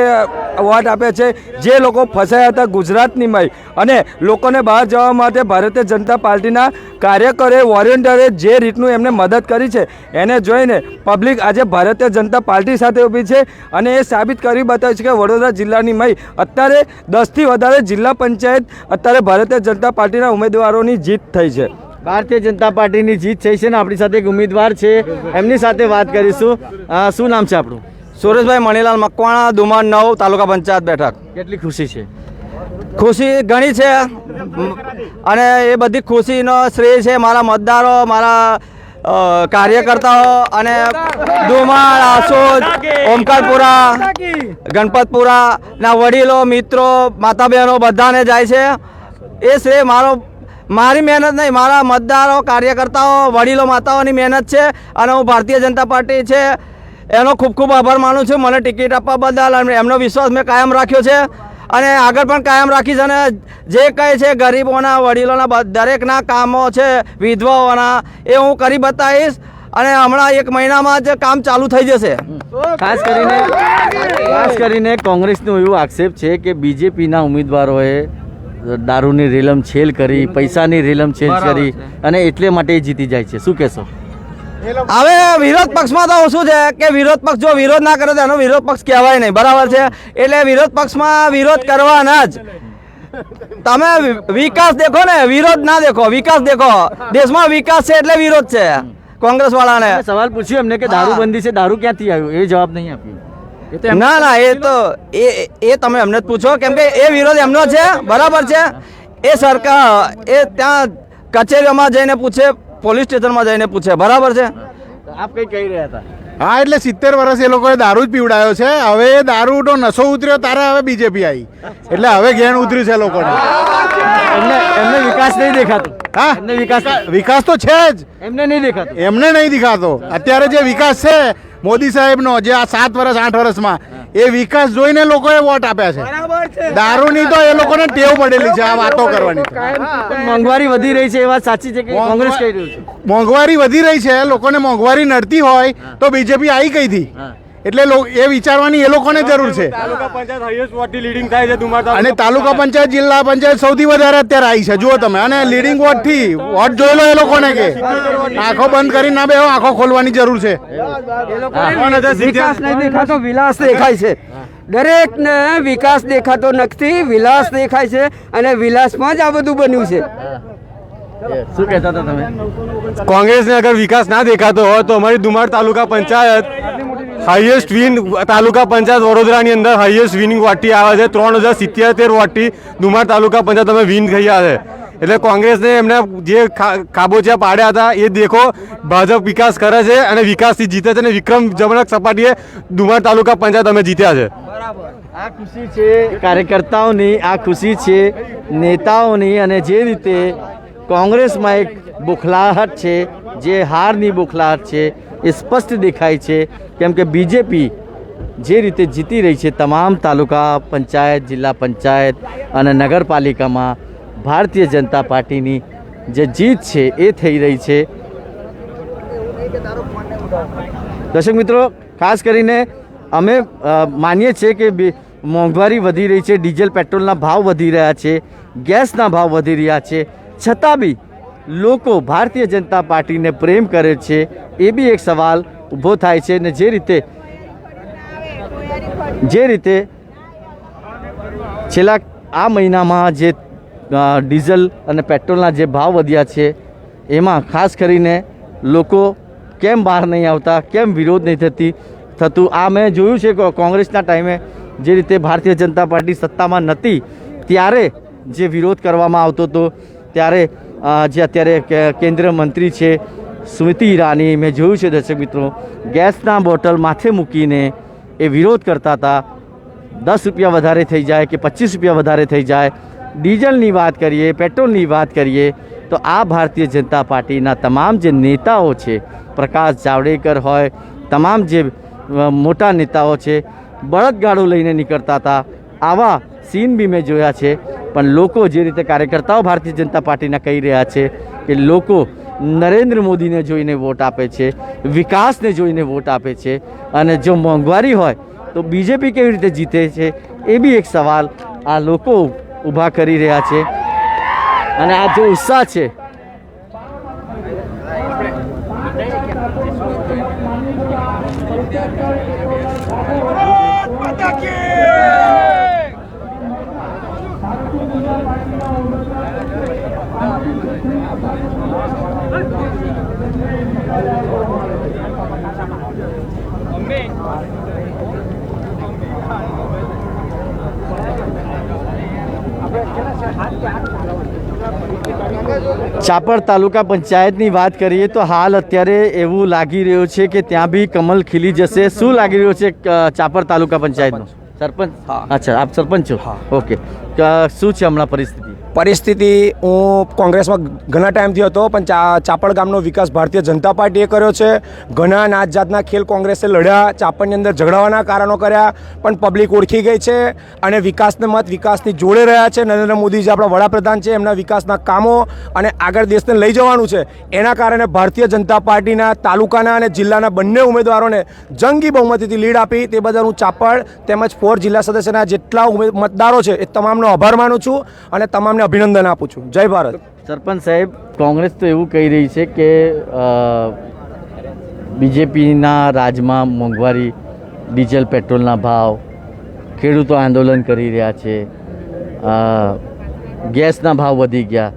વોટ આપે છે. જે લોકો ફસાયા હતા ગુજરાતની મય અને લોકોને બહાર જવા માટે ભારતીય જનતા પાર્ટીના કાર્યકરે, વોલેન્ટિયરે જે રીતનું એમને મદદ કરી છે એને જોઈને પબ્લિક આજે ભારતીય જનતા પાર્ટી સાથે ઊભી છે અને એ સાબિત કરી બતાવ્યું છે કે વડોદરા જિલ્લાની મય અત્યારે 10થી વધારે જિલ્લા પંચાયત અત્યારે ભારતીય જનતા પાર્ટીના ઉમેદવારોની જીત થઈ છે. ભારતીય જનતા પાર્ટીની જીત થઈ છે ને આપણી સાથે એક ઉમેદવાર છે, એમની સાથે વાત કરીશું. શું નામ છે આપણું? સુરેશભાઈ મણીલાલ મકવાણા, દુમાન 9 તાલુકા પંચાયત બેઠક. કેટલી ખુશી છે? ખુશી ઘણી છે અને એ બધી ખુશીનો શ્રેય છે મારા મતદારો, મારા કાર્યકર્તાઓ અને ધુમાળ, આસોદ, ઓમકારપુરા, ગણપતપુરાના વડીલો, મિત્રો, માતા બહેનો બધાને જાય છે. એ શ્રેય મારી મહેનત નહીં, મારા મતદારો, કાર્યકર્તાઓ, વડીલો, માતાઓની મહેનત છે અને હું ભારતીય જનતા પાર્ટી છે એનો ખૂબ ખૂબ આભાર માનું છું. મને ટિકિટ આપવા બદલ એમનો વિશ્વાસ મેં કાયમ રાખ્યો છે અને આગળ પણ કાયમ રાખીશ. અને જે કહે છે ગરીબોના, વડીલોના દરેકના કામો છે, વિધવાઓના, એ હું કરી બતાવીશ અને હમણાં 1 મહિનામાં જ કામ ચાલુ થઈ જશે. ખાસ કરીને કોંગ્રેસનો એવો આક્ષેપ છે કે બીજેપીના ઉમેદવારોએ દારૂની રેલમછેલ કરી, પૈસાની રેલમછેલ કરી અને એટલે માટે જીતી જાય છે. શું કહેશો? હવે વિરોધ પક્ષમાં તો શું છે કે વિરોધ પક્ષ જો વિરોધ ના કરે તો એનો વિરોધ પક્ષ કહેવાય નહીં, બરાબર છે? એટલે વિરોધ પક્ષમાં વિરોધ કરવાના જ. તમે વિકાસ દેખો ને, વિરોધ ના દેખો, વિકાસ દેખો. દેશમાં વિકાસ છે એટલે વિરોધ છે કોંગ્રેસ વાળાને. સવાલ પૂછ્યું એમને કે દારૂબંધી છે, દારૂ ક્યાંથી આવ્યું, એ જવાબ નહીં આપ્યો. ના, એ તો એ તમે એમને જ પૂછો, કેમ કે એ વિરોધ એમનો છે, બરાબર છે? એ સરકાર એ ત્યાં કચેરીઓમાં જઈને પૂછે, પોલીસ સ્ટેશનમાં જઈને પૂછે, બરાબર છે? આપ કઈ કહી રહ્યા હતા? હા, એટલે 70 વર્ષ એ લોકોએ દારૂ જ પીવડાયો છે. હવે એ દારૂનો નશો ઉતર્યો તારે હવે બીજેપી આવી, એટલે હવે ઘેણ ઉતર્યું છે લોકોને. એમને વિકાસ નહીં દેખાતો. હા, એમને વિકાસ તો છે જ, એમને નહીં દેખાતો. એમને નહીં દેખાતો. અત્યારે જે વિકાસ છે મોદી સાહેબનો, જે આ 7 વર્ષ 8 વર્ષમાં, એ વિકાસ જોઈને લોકોએ વોટ આપ્યા છે. દારૂની તો એ લોકોને ટેવ પડેલી છે આ વાતો કરવાની. મોંઘવારી વધી રહી છે એ વાત સાચી છે કે કોંગ્રેસ કહી રહ્યું છે? મોંઘવારી વધી રહી છે, લોકોને મોંઘવારી નડતી હોય તો બીજેપી આવી કઈ થી, એટલે એ વિચારવાની એ લોકોને જરૂર છે. અને તાલુકા પંચાયત, જિલ્લા પંચાયત સૌથી વધારે અત્યારે આવી છે, જુઓ તમે. અને લીડિંગ વોટ થી વોટ જોઈ લો એ લોકોને, કે આંખો બંધ કરી ના બેહો, આંખો ખોલવાની જરૂર છે. વિકાસ નહીં દેખાતો, વિલાસ દેખાય છે. દરેકને વિકાસ દેખાતો નથી, વિલાસ દેખાય છે અને વિલાસમાં જ આ બધું બન્યું છે. શું કહેતા હતા તમે? કોંગ્રેસને અગર વિકાસ ના દેખાતો હોય તો અમારી ધુમાડ તાલુકા પંચાયત હાઈએસ્ટ વિન, તાલુકા પંચાયત વડોદરાની અંદર હાઈએસ્ટ વિનિંગ વોટથી આવે છે. 3077 વોટથી ધુમાડ તાલુકા પંચાયત અમે વિન થયા છે. એટલે કોંગ્રેસને એમને જે ખાબોચિયા પાડ્યા હતા એ દેખો, ભાજપ વિકાસ કરે છે અને વિકાસથી જીતે છે. અને વિક્રમજનક સપાટીએ ધુમાડ તાલુકા પંચાયત અમે જીત્યા છે. આ ખુશી છે કાર્યકર્તાઓની, આ ખુશી છે નેતાઓની. અને જે રીતે કોંગ્રેસમાં એક બોખલાહટ છે, જે હારની બોખલાહટ છે, એ સ્પષ્ટ દેખાય છે. કેમ કે બીજેપી જે રીતે જીતી રહી છે તમામ તાલુકા પંચાયત, જિલ્લા પંચાયત અને નગરપાલિકામાં, ભારતીય જનતા પાર્ટીની જે જીત છે એ થઈ રહી છે. દર્શક મિત્રો, ખાસ કરીને અમે માનીએ છીએ કે મોંઘવારી વધી રહી છે, ડીઝલ પેટ્રોલના ભાવ વધી રહ્યા છે, ગેસના ભાવ વધી રહ્યા છે, છતાં બી લોકો ભારતીય જનતા પાર્ટીને પ્રેમ કરે છે, એ બી એક સવાલ ઊભો થાય છે. ને જે રીતે છેલ્લા આ મહિનામાં જે ડીઝલ અને પેટ્રોલના જે ભાવ વધ્યા છે એમાં ખાસ કરીને લોકો કેમ બહાર નહીં આવતા, કેમ વિરોધ નહીં થતું, આ મેં જોયું છે કે કોંગ્રેસના ટાઈમે જે રીતે ભારતીય જનતા પાર્ટી સત્તામાં નહોતી ત્યારે જે વિરોધ કરવામાં આવતો હતો, ત્યારે જે અત્યારે કેન્દ્રીય મંત્રી છે સ્મૃતિ ઈરાની, મેં જોયું છે દર્શક મિત્રો, ગેસના બોટલ માથે મૂકીને એ વિરોધ કરતા હતા. 10 રૂપિયા વધારે થઈ જાય કે 25 રૂપિયા વધારે થઈ જાય, ડીઝલની વાત કરીએ, પેટ્રોલની વાત કરીએ, તો આ ભારતીય જનતા પાર્ટીના તમામ જે નેતાઓ છે, પ્રકાશ જાવડેકર હોય, તમામ જે મોટા નેતાઓ છે, બળદગાડો લઈને નીકળતા હતા. આવા સીન બી મેં જોયા છે. પણ લોકો જે રીતે કાર્યકર્તાઓ ભારતીય જનતા પાર્ટીના કહી રહ્યા છે કે લોકો નરેન્દ્ર મોદીને જોઈને વોટ આપે છે, વિકાસને જોઈને વોટ આપે છે, અને જો મોંઘવારી હોય તો બીજેપી કેવી રીતે જીતે છે, એ બી એક સવાલ આ લોકો ઊભા કરી રહ્યા છે. અને આ જો ઉત્સાહ છે, ચાપડ તાલુકા પંચાયતની વાત કરીએ તો હાલ અત્યારે એવું લાગી રહ્યું છે કે ત્યાં બી કમલ ખીલી જશે. શું લાગી રહ્યું છે ચાપડ તાલુકા પંચાયતનું? સરપંચ? અચ્છા, આપ સરપંચ છો? ઓકે. શું છે હમણાં પરિસ્થિતિ? હું કોંગ્રેસમાં ઘણા ટાઈમથી હતો, પણ ચાપડ ગામનો વિકાસ ભારતીય જનતા પાર્ટીએ કર્યો છે. ઘણા નાત જાતના ખેલ કોંગ્રેસે લડ્યા, ચાપડની અંદર ઝઘડાવાના કારણો કર્યા, પણ પબ્લિક ઓળખી ગઈ છે અને વિકાસને મત વિકાસની જોડે રહ્યા છે. નરેન્દ્ર મોદી જે આપણા વડાપ્રધાન છે, એમના વિકાસના કામો અને આગળ દેશને લઈ જવાનું છે, એના કારણે ભારતીય જનતા પાર્ટીના તાલુકાના અને જિલ્લાના બંને ઉમેદવારોને જંગી બહુમતીથી લીડ આપી. તે બદલ હું ચાપડ તેમજ 4 જિલ્લા સદસ્યના જેટલા મતદારો છે એ તમામનો આભાર માનું છું અને તમામને અભિનંદન આપું છું. જય ભારત. સરપંચ સાહેબ, કોંગ્રેસ તો એવું કહી રહી છે કે બીજેપીના રાજમાં મોંઘવારી, ડીઝલ પેટ્રોલના ભાવ, ખેડૂતો આંદોલન કરી રહ્યા છે, ગેસના ભાવ વધી ગયા,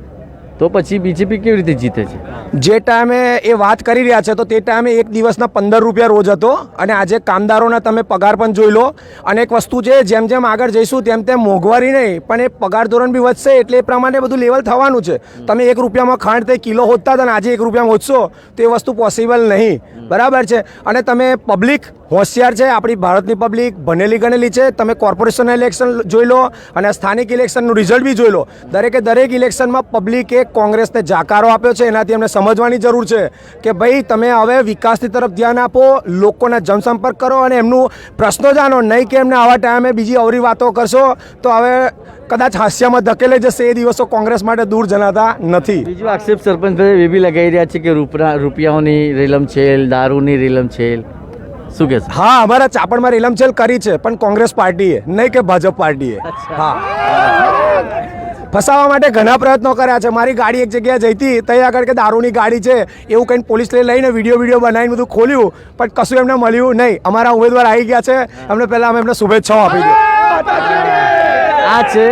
તો પછી બીજેપી કેવી રીતે જીતે છે? જે ટાઈમે એ વાત કરી રહ્યા છે તો તે ટાઈમે એક દિવસના 15 રૂપિયા રોજ હતો, અને આજે કામદારોના તમે પગાર પણ જોઈ લો. અને એક વસ્તુ છે, જેમ જેમ આગળ જઈશું તેમ તેમ મોંઘવારી નહીં પણ એ પગાર ધોરણ બી વધશે, એટલે એ પ્રમાણે બધું લેવલ થવાનું છે. તમે 1 રૂપિયામાં ખાંડ તે કિલો હોતતા હતા ને આજે 1 રૂપિયામાં હોતશો તો એ વસ્તુ પોસિબલ નહીં. બરાબર છે? અને તમે પબ્લિક હોશિયાર છે, આપણી ભારતની પબ્લિક ભણેલી ગણેલી છે. તમે કોર્પોરેશન ઇલેક્શન જોઈ લો અને સ્થાનિક ઇલેક્શનનું રિઝલ્ટ બી જોઈ લો. દરેકે દરેક ઇલેક્શનમાં પબ્લિકે કોંગ્રેસને જાકારો આપ્યો છે. એનાથી અમને સમજવાની જરૂર છે કે ભાઈ તમે હવે વિકાસની તરફ ધ્યાન આપો, લોકોના જનસંપર્ક કરો અને એમનું પ્રશ્નો જાણો, નહીં કે એમને આવા ટાઈમે બીજી અવરી વાતો કરશો તો હવે કદાચ હાસ્યામાં ધકેલે જશે. એ દિવસો કોંગ્રેસ માટે દૂર જણાતા નથી. બીજું આક્ષેપ સરપંચભાઈ એ બી લગાવી રહ્યા છે કે રૂપિયાઓની રેલમછેલ, દારૂની રેલમછેલ, શું કહેશો? હા, અમારા ચાપડમાં રેલમછેલ કરી છે, પણ કોંગ્રેસ પાર્ટીએ, નહીં કે ભાજપ પાર્ટીએ. હા, ફસાવા માટે ઘણા પ્રયત્નો કર્યા છે. મારી ગાડી એક જગ્યાએ જઈ હતી, ત્યાં આગળ કે દારૂની ગાડી છે એવું કંઈ પોલીસ લઈને વિડીયો બનાવીને બધું ખોલ્યું, પણ કશું એમને મળ્યું નહીં. અમારા ઉમેદવાર આવી ગયા છે, અમને પહેલાં અમે એમને શુભેચ્છાઓ આપી દીધી. આ છે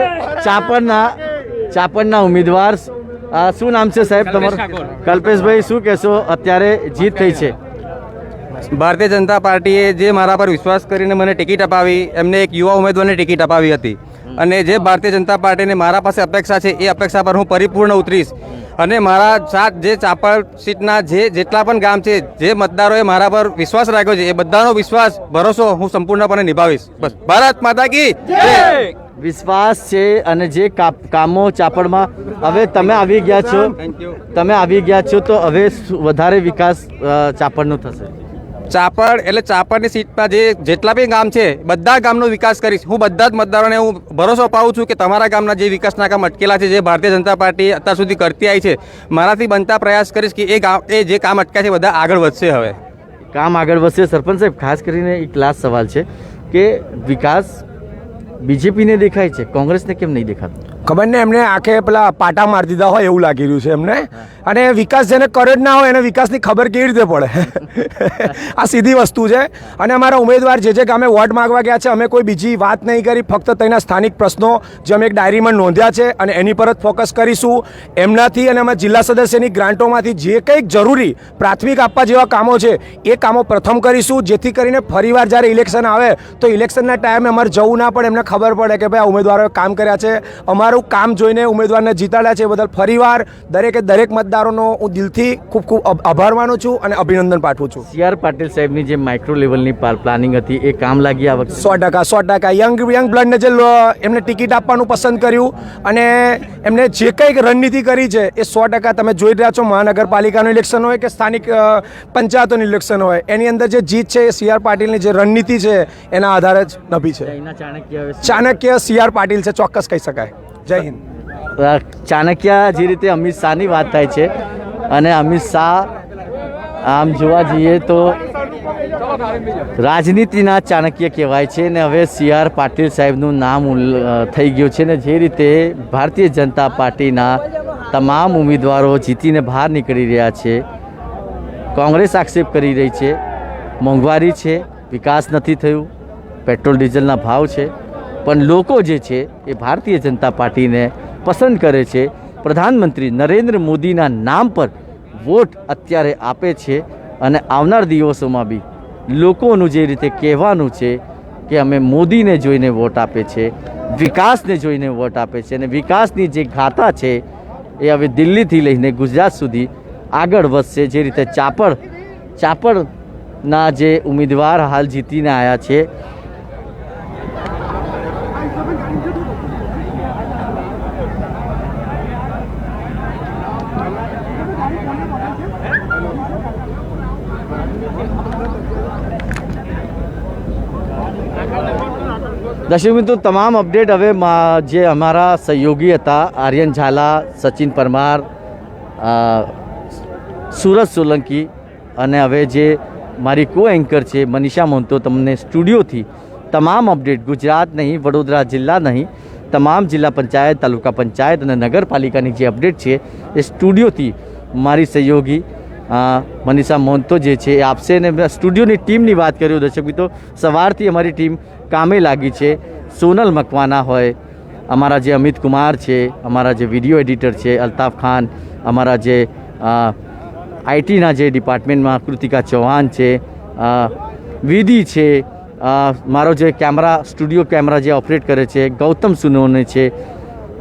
ચાપડના ઉમેદવાર. શું નામ છે સાહેબ તમારું? કલ્પેશભાઈ, શું કહેશો? અત્યારે જીત થઈ છે. ભારતીય જનતા પાર્ટીએ જે મારા પર વિશ્વાસ કરીને મને ટિકિટ અપાવી, એમને એક યુવા ઉમેદવારને ટિકિટ અપાવી હતી, અને જે ભારતીય જનતા પાર્ટીને મારા પાસે અપેક્ષા છે એ અપેક્ષા પર હું પરિપૂર્ણ ઉતરીશ. અને મારા સાથ જે ચાપડ સીટના જેટલા પણ ગામ છે, જે મતદારોએ મારા પર વિશ્વાસ રાખ્યો છે, એ બધાનો વિશ્વાસ, ભરોસો હું સંપૂર્ણપણે નિભાવીશ. બસ. ભારત માતા કી જય. વિશ્વાસ છે. અને જે કામો ચાપડમાં, હવે તમે આવી ગયા છો તો હવે વધારે વિકાસ ચાપડનો થશે. ચાપડ એટલે ચાપડની સીટમાં જેટલા બી ગામ છે બધા ગામનો વિકાસ કરીશ. હું બધા જ મતદારોને હું ભરોસો અપાવું છું કે તમારા ગામના જે વિકાસના કામ અટકેલા છે, જે ભારતીય જનતા પાર્ટી અત્યાર સુધી કરતી આવી છે, મારાથી બનતા પ્રયાસ કરીશ કે એ જે કામ અટક્યા છે બધા આગળ વધશે. હવે કામ આગળ વધશે. સરપંચ સાહેબ, ખાસ કરીને એક લાસ્ટ સવાલ છે કે વિકાસ બીજેપીને દેખાય છે, કોંગ્રેસને કેમ નહીં દેખાતો? ખબર ને, એમને આંખે પેલા પાટા મારી દીધા હોય એવું લાગી રહ્યું છે એમને. અને વિકાસ જેને કર્યો જ ના હોય એને વિકાસની ખબર કેવી રીતે પડે? આ સીધી વસ્તુ છે. અને અમારા ઉમેદવાર જે ગામે વોટ માગવા ગયા છે, અમે કોઈ બીજી વાત નહીં કરી, ફક્ત તેના સ્થાનિક પ્રશ્નો જે અમે એક ડાયરીમાં નોંધ્યા છે અને એની પર જ ફોકસ કરીશું. એમનાથી અને અમારા જિલ્લા સદસ્યની ગ્રાન્ટોમાંથી જે કંઈક જરૂરી પ્રાથમિક આપવા જેવા કામો છે એ કામો પ્રથમ કરીશું, જેથી કરીને ફરીવાર જ્યારે ઇલેક્શન આવે તો ઇલેક્શનના ટાઈમે અમારે જવું ના પડે, એમને ખબર પડે કે ભાઈ આ ઉમેદવારોએ કામ કર્યા છે, અમારું કામ જોઈને ઉમેદવારને જીતાડ્યા છે. એ બદલ ફરીવાર દરેકે દરેક મતદારોનો હું દિલથી ખૂબ ખૂબ આભાર માનું છું અને અભિનંદન પાઠવું છું. CR પાટીલ સાહેબની જે માઇક્રો લેવલની પ્લાનિંગ હતી એ કામ લાગી આ વખતે? 100%. યંગ બ્લડને જે એમને ટિકિટ આપવાનું પસંદ કર્યું અને એમને જે કંઈક રણનીતિ કરી છે એ 100% તમે જોઈ રહ્યા છો. મહાનગરપાલિકાનું ઇલેક્શન હોય કે સ્થાનિક પંચાયતોનું ઇલેક્શન હોય, એની અંદર જે જીત છે એ CR પાટીલની જે રણનીતિ છે એના આધારે જ નભી છે. ચાણક્ય CR પાટીલ છે, ચોક્કસ કહી શકાય. જય હિન્દ. ચાણક્ય જે રીતે અમિત શાહની વાત થાય છે, અને અમિત શાહ આમ જોવા જઈએ તો રાજનીતિના ચાણક્ય કહેવાય છે, ને હવે CR પાટીલ સાહેબનું નામ થઈ ગયું છે. ને જે રીતે ભારતીય જનતા પાર્ટીના તમામ ઉમેદવારો જીતીને બહાર નીકળી રહ્યા છે, કોંગ્રેસ આક્ષેપ કરી રહી છે મોંઘવારી છે, વિકાસ નથી થયું, પેટ્રોલ ડીઝલના ભાવ છે, પણ લોકો જે છે એ ભારતીય જનતા પાર્ટીને પસંદ કરે છે. પ્રધાનમંત્રી નરેન્દ્ર મોદીના નામ પર વોટ અત્યારે આપે છે. અને આવનાર દિવસોમાં બી લોકોનું જે રીતે કહેવાનું છે કે અમે મોદીને જોઈને વોટ આપે છે, વિકાસને જોઈને વોટ આપે છે અને વિકાસની જે ગાથા છે એ હવે દિલ્હીથી લઈને ગુજરાત સુધી આગળ વધશે. જે રીતે ચાપડના જે ઉમેદવાર હાલ જીતીને આવ્યા છે દર્શક મિત્રો, તમામ અપડેટ હવે જે અમારા સહયોગી હતા આર્યન ઝાલા, સચિન પરમાર, સુરજ સોલંકી અને હવે જે મારી કો એન્કર છે મનીષા મોહંતો તમને સ્ટુડિયોથી તમામ અપડેટ ગુજરાત નહીં, વડોદરા જિલ્લા નહીં, તમામ જિલ્લા પંચાયત, તાલુકા પંચાયત અને નગરપાલિકાની જે અપડેટ છે એ સ્ટુડિયોથી મારી સહયોગી મનીષા મોહંતો જે છે એ આપશે. અને સ્ટુડિયોની ટીમની વાત કર્યો દર્શક મિત્રો, સવારથી અમારી ટીમ કામે લાગી છે. સોનલ મકવાના હોય, અમારા જે અમિત કુમાર છે, અમારા જે વિડીયો એડિટર છે અલ્તાફ ખાન, અમારા જે આઈટીના જે ડિપાર્ટમેન્ટમાં કૃતિકા ચૌહાણ છે, વિધિ છે, મારો જે સ્ટુડિયો કેમેરા જે ઓપરેટ કરે છે ગૌતમ સુનોને છે,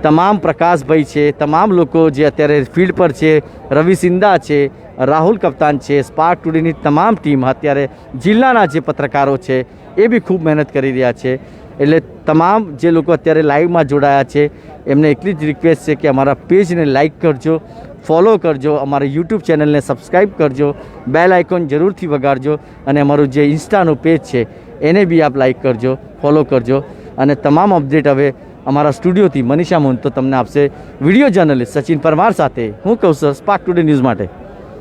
તમામ પ્રકાશભાઈ છે, તમામ લોકો જે અત્યારે ફિલ્ડ પર છે, રવિ સિંધા છે, રાહુલ કપ્તાન છે, સ્પાર્ક ટુડેની તમામ ટીમ, અત્યારે જિલ્લાના જે પત્રકારો છે એ બી ખૂબ મહેનત કરી રહ્યા છે. એટલે તમામ જે લોકો અત્યારે લાઈવમાં જોડાયા છે એમને એટલી જ રિક્વેસ્ટ છે કે અમારા પેજને લાઈક કરજો, ફોલો કરજો, અમારા યુટ્યુબ ચેનલને સબસ્ક્રાઈબ કરજો, બેલ આઇકોન જરૂરથી વગાડજો અને અમારું જે ઇન્સ્ટાનું પેજ છે એને બી આપ લાઈક કરજો, ફોલો કરજો. અને તમામ અપડેટ હવે અમારા સ્ટુડિયોથી મનીષા મોહંતો તમને આપશે. વિડીયો જર્નલિસ્ટ સચિન પરમાર સાથે હું કૌશલ, સ્પાર્ક ટુડે ન્યૂઝ માટે.